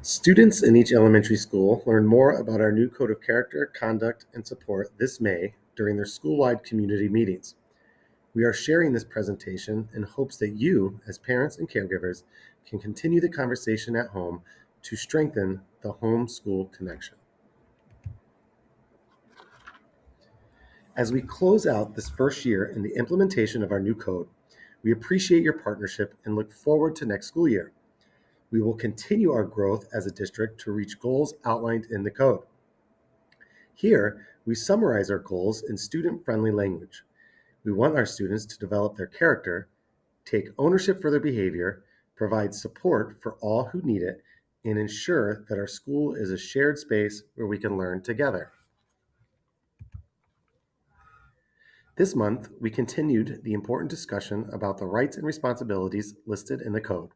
Students in each elementary school learn more about our new Code of Character, Conduct, and Support this May during their school-wide community meetings. We are sharing this presentation in hopes that you, as parents and caregivers, can continue the conversation at home to strengthen the home-school connection. As we close out this first year in the implementation of our new code, we appreciate your partnership and look forward to next school year. We will continue our growth as a district to reach goals outlined in the code. Here, we summarize our goals in student-friendly language. We want our students to develop their character, take ownership for their behavior, provide support for all who need it, and ensure that our school is a shared space where we can learn together. This month, we continued the important discussion about the rights and responsibilities listed in the code.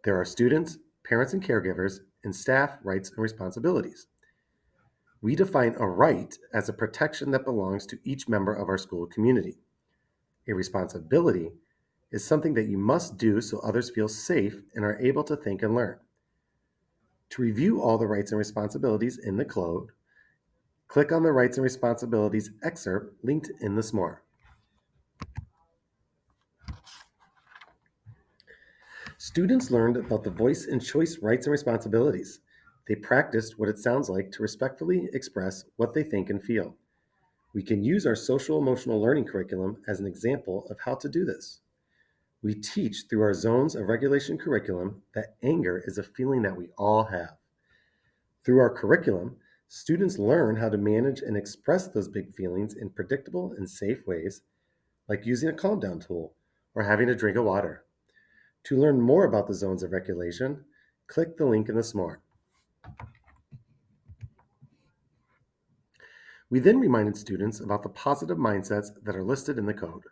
There are students, parents and caregivers, and staff rights and responsibilities. We define a right as a protection that belongs to each member of our school community. A responsibility is something that you must do so others feel safe and are able to think and learn. To review all the rights and responsibilities in the code, click on the Rights and Responsibilities excerpt linked in the SMORE. Students learned about the voice and choice rights and responsibilities. They practiced what it sounds like to respectfully express what they think and feel. We can use our social emotional learning curriculum as an example of how to do this. We teach through our zones of regulation curriculum that anger is a feeling that we all have. Through our curriculum, students learn how to manage and express those big feelings in predictable and safe ways, like using a calm down tool or having a drink of water. To learn more about the zones of regulation, click the link in the SMORE. We then reminded students about the positive mindsets that are listed in the code.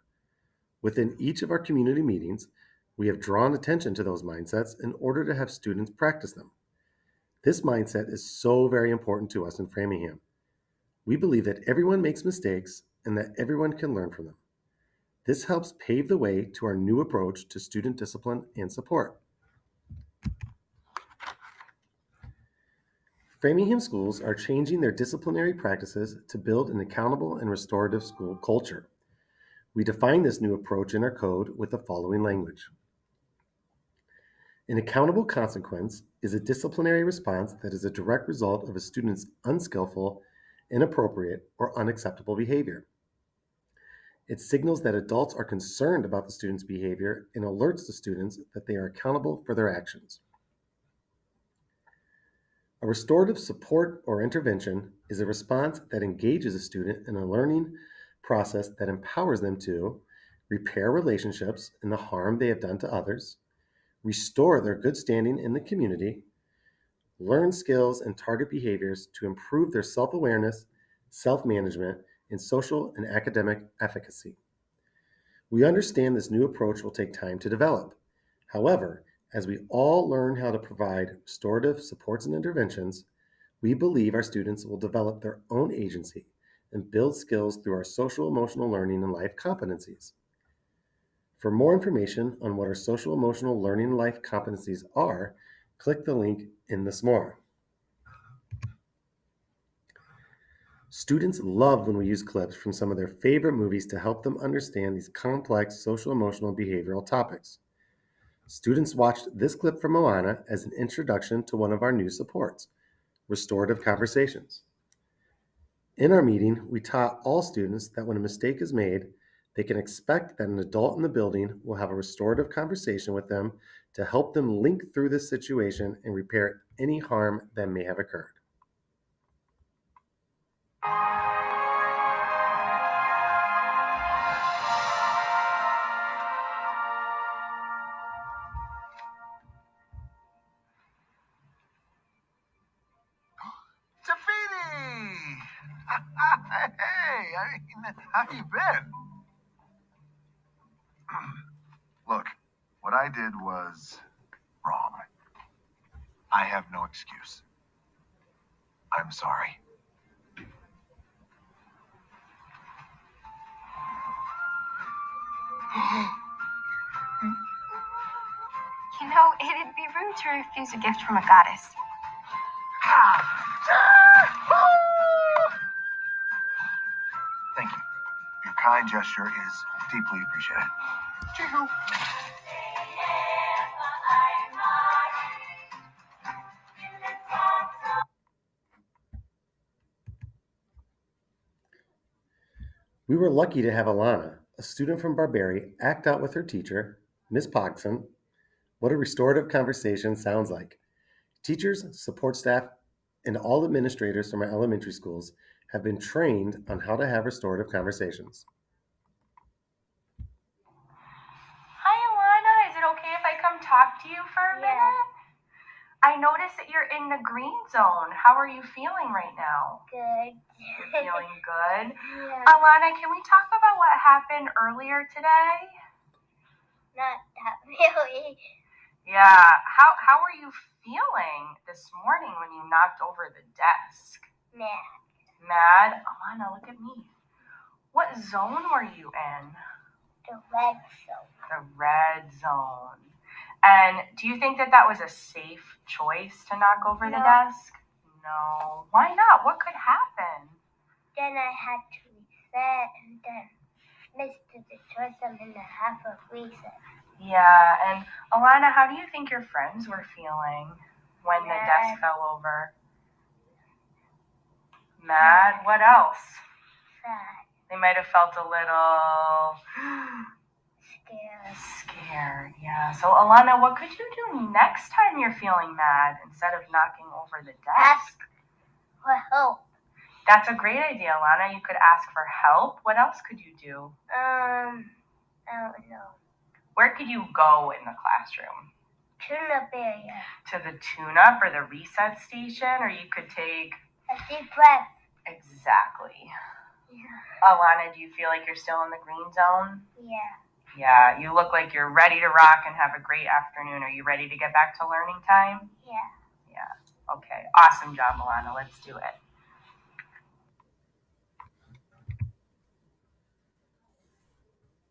Within each of our community meetings, we have drawn attention to those mindsets in order to have students practice them. This mindset is so very important to us in Framingham. We believe that everyone makes mistakes and that everyone can learn from them. This helps pave the way to our new approach to student discipline and support. Framingham schools are changing their disciplinary practices to build an accountable and restorative school culture. We define this new approach in our code with the following language. An accountable consequence is a disciplinary response that is a direct result of a student's unskillful, inappropriate, or unacceptable behavior. It signals that adults are concerned about the student's behavior and alerts the students that they are accountable for their actions. A restorative support or intervention is a response that engages a student in a learning process that empowers them to repair relationships and the harm they have done to others, restore their good standing in the community, learn skills and target behaviors to improve their self-awareness, self-management, and social and academic efficacy. We understand this new approach will take time to develop. However, as we all learn how to provide restorative supports and interventions, we believe our students will develop their own agency and build skills through our social emotional learning and life competencies. For more information on what our social emotional learning and life competencies are, click the link in the SMORE. Students love when we use clips from some of their favorite movies to help them understand these complex social emotional and behavioral topics. Students watched this clip from Moana as an introduction to one of our new supports, Restorative Conversations. In our meeting, we taught all students that when a mistake is made, they can expect that an adult in the building will have a restorative conversation with them to help them link through this situation and repair any harm that may have occurred. Tafiti! Hey, how you been? Look, what I did was wrong. I have no excuse. I'm sorry. You know, it'd be rude to refuse a gift from a goddess. Thank you. Your kind gesture is deeply appreciated. Choo-choo. We were lucky to have Alana, a student from Barberry, act out with her teacher, Miss Pogson, what a restorative conversation sounds like. Teachers, support staff, and all administrators from our elementary schools have been trained on how to have restorative conversations. Hi, Alana. Is it okay if I come talk to you for a minute? I noticed that you're in the green zone. How are you feeling right now? Good. You're feeling good? Yeah. Alana, can we talk about what happened earlier today? Not that really. Yeah. How are you feeling this morning when you knocked over the desk? Mad. Mad? Alana, look at me. What zone were you in? The red zone. The red zone. And do you think that that was a safe choice to knock over the No. desk? No. Why not? What could happen? Then I had to reset and then missed the choice I'm in the half of reset. Yeah, and Alana, how do you think your friends were feeling when the Mad. desk fell over? Mad? What else? Sad. They might have felt a little Scared. yeah. So Alana, what could you do next time you're feeling mad instead of knocking over the desk? Ask for help. That's a great idea, Alana. You could ask for help. What else could you do? I don't know. Where could you go in the classroom? Tune-up area. To the tune-up or the reset station, or you could take... A deep breath. Exactly. Yeah. Alana, do you feel like you're still in the green zone? Yeah. Yeah, you look like you're ready to rock and have a great afternoon. Are you ready to get back to learning time? Yeah. Yeah. Okay. Awesome job, Alana. Let's do it.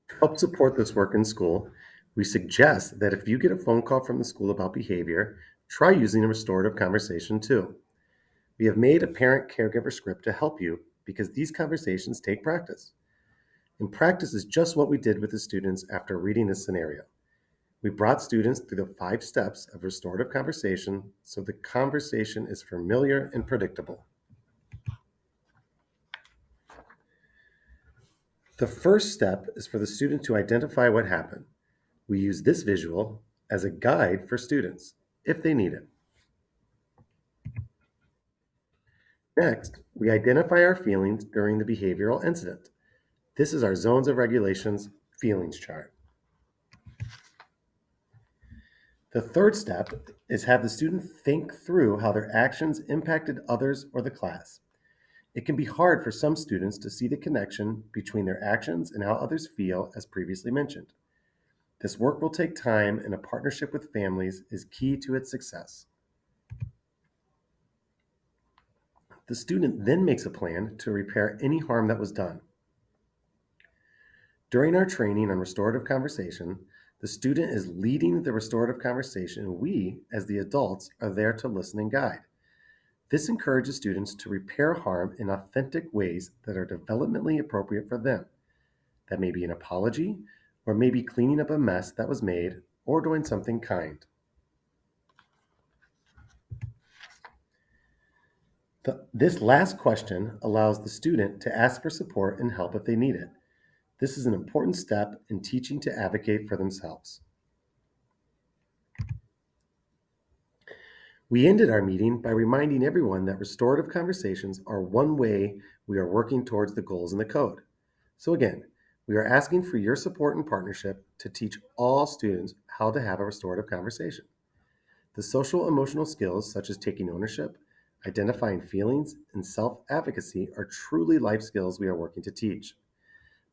To help support this work in school, we suggest that if you get a phone call from the school about behavior, try using a restorative conversation too. We have made a parent-caregiver script to help you because these conversations take practice. And practice is just what we did with the students after reading this scenario. We brought students through the 5 steps of restorative conversation so the conversation is familiar and predictable. The first step is for the student to identify what happened. We use this visual as a guide for students if they need it. Next, we identify our feelings during the behavioral incident. This is our zones of regulations feelings chart. The third step is have the student think through how their actions impacted others or the class. It can be hard for some students to see the connection between their actions and how others feel, as previously mentioned. This work will take time, and a partnership with families is key to its success. The student then makes a plan to repair any harm that was done. During our training on restorative conversation, the student is leading the restorative conversation, and we, as the adults, are there to listen and guide. This encourages students to repair harm in authentic ways that are developmentally appropriate for them. That may be an apology, or maybe cleaning up a mess that was made, or doing something kind. This last question allows the student to ask for support and help if they need it. This is an important step in teaching to advocate for themselves. We ended our meeting by reminding everyone that restorative conversations are one way we are working towards the goals in the code. So again, we are asking for your support and partnership to teach all students how to have a restorative conversation. The social emotional skills such as taking ownership, identifying feelings, and self-advocacy are truly life skills we are working to teach.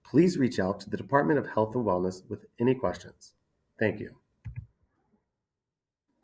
Please reach out to the Department of Health and Wellness with any questions. Thank you.